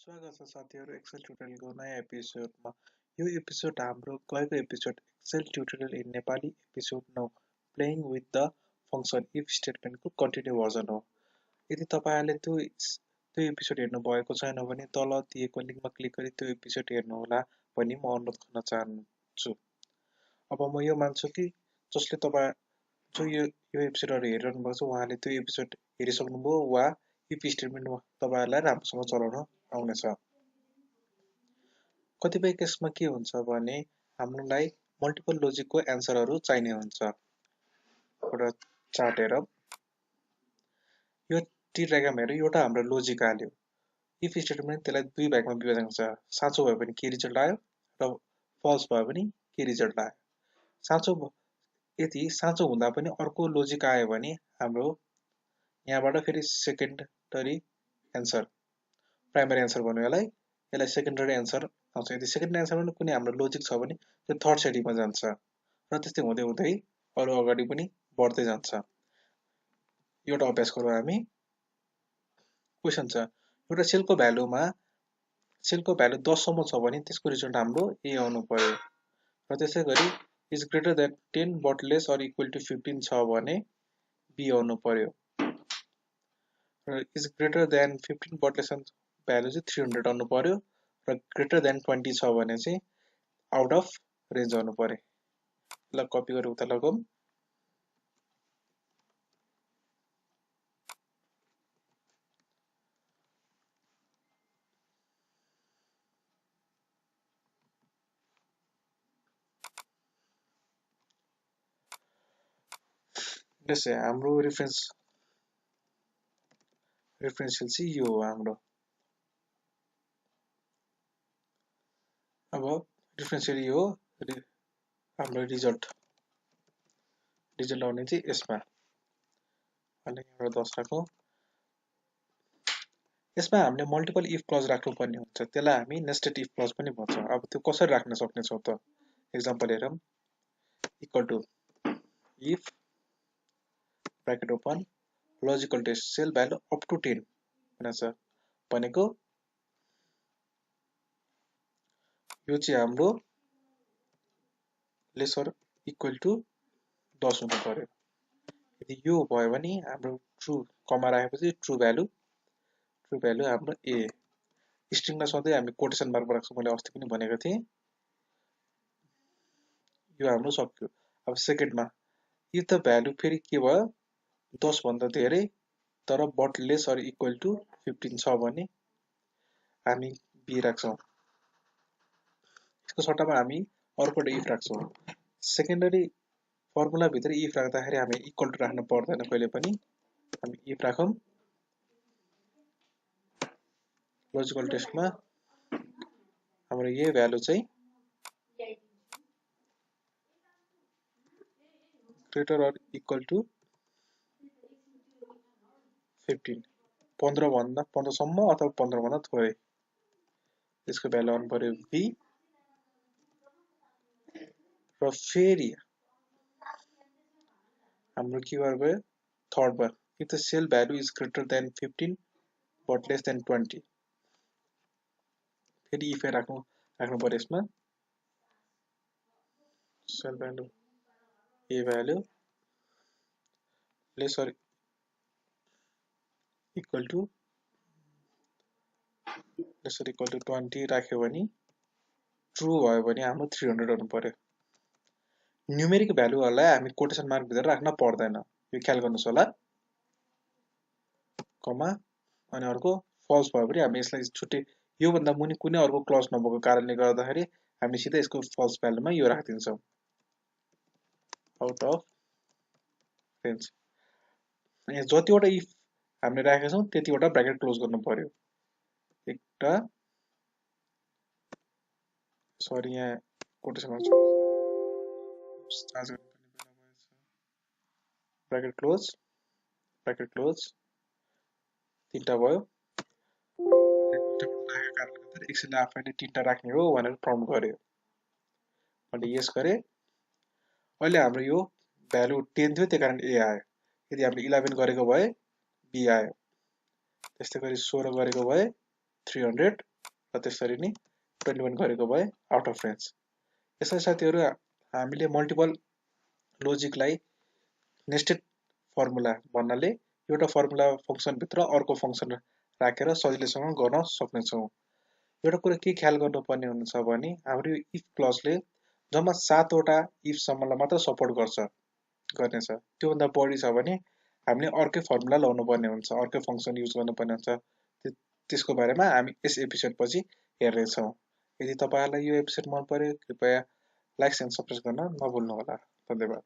स्वागत छ साथीहरु एक्सेल ट्युटोरियलको नयाँ एपिसोडमा। यो एपिसोड हाम्रो गएको episode Excel tutorial in Nepali episode 9 playing with the function if स्टेटमेन्टको कन्टिन्यू भर्जन हो। यदि तपाईहरुले त्यो एपिसोड हेर्नु भएको छैन भने तल दिएको लिंकमा क्लिक गरी त्यो एपिसोड हेर्नुहोला भनी म अनुरोध गर्न चाहन्छु। अब म यो मान्छु कि जसले जो यो एपिसोडहरु हेरिरहनु भएको छ उहाँले त्यो एपिसोड हेरिसक्नुभयो वा इफ स्टेटमेन्ट तपाईहरुलाई राम्रोसँग चलाउन आउनेछ। कतिपय केसमा के हुन्छ भने हामीलाई मल्टिपल लोजिकको एन्सरहरु चाहिने हुन्छ। एउटा चार्ट हेरौं। यो टी डायग्राम हेरौं। एउटा हाम्रो लोजिक हाल्यो। इफ स्टेटमेन्ट त्यसलाई दुई भागमा विभाजन गर्छ। साँचो भयो भने के रिजल्ट आयो र फल्स भयो भने के रिजल्ट आयो। यदि साँचो हुँदा पनि अर्को लोजिक आयो भने हाम्रो यहाँबाट फेरि सेकेन्डरी एन्सर प्राइमरी एन्सर भन्नु यसलाई सेकेन्डरी एन्सर आउँछ। यदि सेकेन्डरी एन्सर पनि कुनै हाम्रो लोजिक छ भने त्यो थर्ड सेटिङमा जान्छ र त्यस्तै हुँदै हुँदै अरु अगाडि पनि बढ्दै जान्छ। एउटा अभ्यास गरौँ हामी। क्वेशन छ एउटा सेलको भ्यालु 10 सम्म छ भने त्यसको रिजल्ट हाम्रो ए आउनु पर्यो र त्यसैगरी is greater than 10 but less or equal to 15 छ भने बी आउनु पर्यो र is greater than 15 but less value चाहिँ 300 आउनु पर्यो र ग्रेटर देन 20 छ भने चाहिँ आउट अफ रेन्ज आउनु पर्यो। ल कपी गरी उता लगाउँ। त्यसै हाम्रो रेफरेन्शियल चाहिँ यो हो हाम्रो। अब रेफरेन्शियल यो हो हाम्रो रिजल्ट आउने चाहिँ यसमा। अनि यहाँ 10 राखौं। यसमा हामीले मल्टिपल इफ क्लज राख्नु पर्ने हुन्छ। त्यसलाई हामी नेस्टेड इफ क्लज पनि भन्छौं। अब त्यो कसरी राख्न सक्ने छौं त? एक्जाम्पल हेरौं। Equal to if bracket open logical test cell value up to 10 भनेछ भनेको यो चाहिँ हाम्रो लेसर इक्वल टु 10 हुनु पर्यो। यदि यो भयो भने हाम्रो ट्रु कमा राखेपछि ट्रु भ्यालु हाम्रो ए। स्ट्रिङमा सधैं हामी कोटेसन मार्क राख्छौं। मैले अस्ति पनि भनेको थिएँ। यो हाम्रो सक्यो। अब सेकेन्डमा इफ द भ्यालु फेरि के भयो 10 भन्दा धेरै तर but less or equal to 15 छ भने हामी बी राख्छौं। यसको सट्टामा हामी अर्को इफ राख्छौं। सेकेन्डरी फर्मुला भित्र इफ राख्दाखेरि हामी इक्वल टु राख्न पर्दैन कहिले पनि। हामी इफ राखौं। लजिकल टेस्टमा हाम्रो यही भ्यालु चाहिँ ग्रेटर अर इक्वल टु 15 15 सम्म अथवा 15 भन्दा थोरै। यसको भ्यालु आउनु पर्यो बी र फेरि हाम्रो के भयो थर्ड भयो if the cell value is greater than 15 but less than 20 फेरि इफ राख्नु पर्यो यसमा। Cell value a value less or equal to 20 राख्यो भने ट्रु भयो भने हाम्रो 300 आउनु पर्यो। न्युमेरिक भ्यालुहरुलाई हामी कोटेसन मार्क भित्र राख्न पर्दैन। यो ख्याल गर्नुस् होला। कमा अनि अर्को फल्स भयो भने हामी यसलाई छुट्टै यो भन्दा मुनि कुनै अर्को क्लज नभएको कारणले गर्दाखेरि हामी सिधै यसको फल्स भ्यालुमा यो राख्दिन्छौं। Out of range. यहाँ जतिवटा इफ हामीले राखेका छौं त्यतिवटा ब्र्याकेट क्लोज गर्नु पर्यो। एउटा सरी यहाँ कोटेसन हाल्छु। ब्र्याकेट क्लोज तीनटा भयो। एक्सेलले आफैले तीनटा राख्ने हो भनेर प्रम्प्ट गर्यो। मैले यस गरे। अहिले हाम्रो यो भ्यालु 10 थियो त्यही कारण ए आयो। यदि हामीले 11 गरेको भए बी आयो। त्यस्तै गरी 16 गरेको भए 300 र त्यसरी नै 21 गरेको भए आउट अफ रेन्ज। यसरी साथीहरू हामीले मल्टिपल लोजिकलाई नेस्टेड फर्मुला भन्नाले एउटा फर्मुला फङ्सनभित्र अर्को फङ्सन राखेर सजिलैसँग गर्न सक्नेछौँ। एउटा कुरा के ख्याल गर्नुपर्ने हुन्छ भने हाम्रो इफ क्लजले जम्मा 7वटा इफसम्मलाई मात्र सपोर्ट गर्नेछ। त्योभन्दा बढी छ भने हामीले अर्कै फर्मुला लाउनु पर्ने हुन्छ, अर्कै फङ्सन युज गर्नुपर्ने हुन्छ। त्यसको बारेमा हामी यस एपिसोडपछि हेर्नेछौँ। यदि तपाईँहरूलाई यो एपिसोड मन पर्यो कृपया लाइक एन्ड सब्सक्राइब गर्न नभुल्नुहोला। धन्यवाद।